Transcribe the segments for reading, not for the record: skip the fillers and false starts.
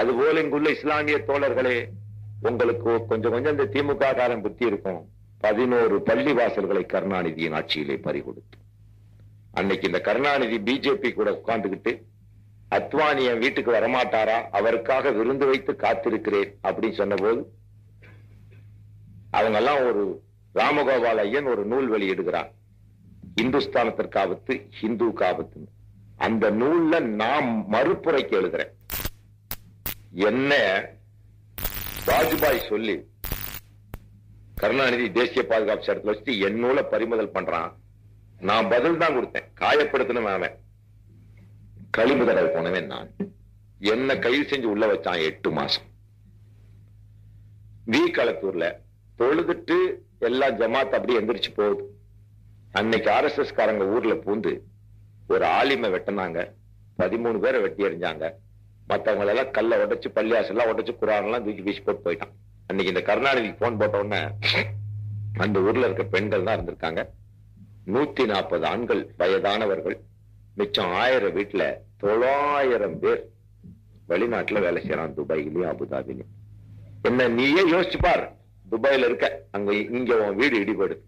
அதுபோல இங்குள்ள இஸ்லாமிய தோழர்களே, உங்களுக்கு கொஞ்சம் கொஞ்சம் இந்த திமுக காரன் புத்தி இருக்கும். 11 பள்ளி வாசல்களை கருணாநிதியின் ஆட்சியிலே பறிகொடுத்து, அன்னைக்கு இந்த கருணாநிதி பிஜேபி கூட உட்கார்ந்துகிட்டு அத்வானி என் வீட்டுக்கு வரமாட்டாரா, அவருக்காக விருந்து வைத்து காத்திருக்கிறேன் அப்படின்னு சொன்ன போது அவங்க எல்லாம் ஒரு ராமகோபால் ஐயன் ஒரு நூல் வெளியிடுகிறார், இந்துஸ்தானத்திற்கு ஆபத்து, ஹிந்துவுக்கு ஆபத்து. அந்த நூல்ல நான் மறுப்புரைக்கு எழுதுறேன். என்ன வாஜ்பாய் சொல்லி கருணாநிதி தேசிய பாதுகாப்பு சட்டத்தில் வச்சு என் நூலை பறிமுதல் பண்றான். நான் பதில் தான் கொடுத்தேன். காயப்படுத்தணும் அவன், கழிவு தடவை போனவன் நான். என்ன கைது செஞ்சு உள்ள வச்சான் 8 மாசம். களத்தூர்ல தொழுதுட்டு எல்லா ஜமாத் அப்படியே எந்திரிச்சு போகுது. அன்னைக்கு RSS காரங்க ஊர்ல பூந்து ஒரு ஆலிமை வெட்டினாங்க, 13 பேரை வெட்டி எறிஞ்சாங்க. மத்தவங்க எல்லாம் கல்ல உடைச்சு, பள்ளியாசெல்லாம் உடைச்சு, குரான் எல்லாம் தூக்கி வீசி போட்டு போயிட்டான். அன்னைக்கு இந்த கருணாநிதிக்கு போன் போட்ட உடனே அந்த ஊர்ல இருக்க பெண்கள் தான் இருந்திருக்காங்க. 140 ஆண்கள் வயதானவர்கள், மிச்சம் 1000 வீட்டுல 900 பேர் வெளிநாட்டுல வேலை செய்யறான், துபாயிலையும் அபுதாபிலையும். என்ன நீயே யோசிச்சு பார், துபாயில இருக்க, அங்க இங்க உன் வீடு இடிபடுது,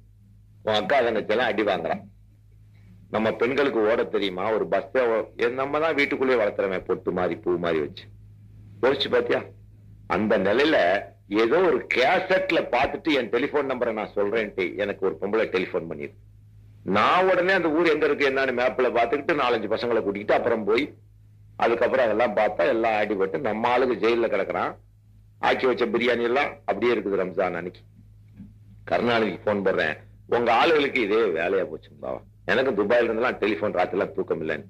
உன் அக்கா தங்கச்செல்லாம் அடி வாங்குறான். நம்ம பெண்களுக்கு ஓட தெரியுமா? ஒரு பஸ் நம்ம தான் வீட்டுக்குள்ளேயே வளர்த்துறமே, பொட்டு மாதிரி பூ மாதிரி வச்சு. யோசிச்சு பாத்தியா? அந்த நிலையில ஏதோ ஒரு கேசட்ல பாத்துட்டு என் டெலிபோன் நம்பரை நான் சொல்றேன்ட்டு எனக்கு ஒரு பொம்பளை டெலிபோன் பண்ணிரு. நான் உடனே அந்த ஊர் எங்க இருக்கு என்னன்னு மேப்ல பாத்துக்கிட்டு 4-5 பசங்களை கூட்டிக்கிட்டு அப்புறம் போய் அதுக்கப்புறம் அதெல்லாம் பார்த்தா எல்லாம் ஆடிப்பட்டு நம்ம ஆளுக்கு ஜெயில கிடக்குறான். ஆக்கி வச்ச பிரியாணி எல்லாம் அப்படியே இருக்குது. ரம்ஜான் அன்னைக்கு கருணாநிதிக்கு போன் போடுறேன், உங்க ஆளுகளுக்கு இதே வேலையா போச்சுங்களா? எனக்கு துபாயில இருந்தெல்லாம் டெலிபோன் ராத்திரிலாம் தூக்கம் இல்லைன்னு,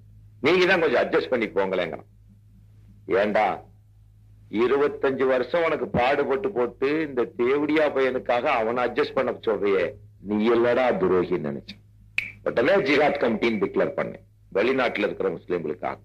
நீங்க தான் கொஞ்சம் அட்ஜஸ்ட் பண்ணி போங்களேங்கிறான். ஏண்டா 25 வருஷம் உனக்கு பாடுபட்டு போட்டு இந்த தேவடியா பையனுக்காக அவனை அட்ஜஸ்ட் பண்ண சொல்றியே, நீ இல்லடா துரோகின்னு நினைச்சேன். உடனே ஜிஹாத் கமிட்டின்னு டிக்ளேர் பண்ணேன் வெளிநாட்டுல இருக்கிற முஸ்லிம்களுக்காக.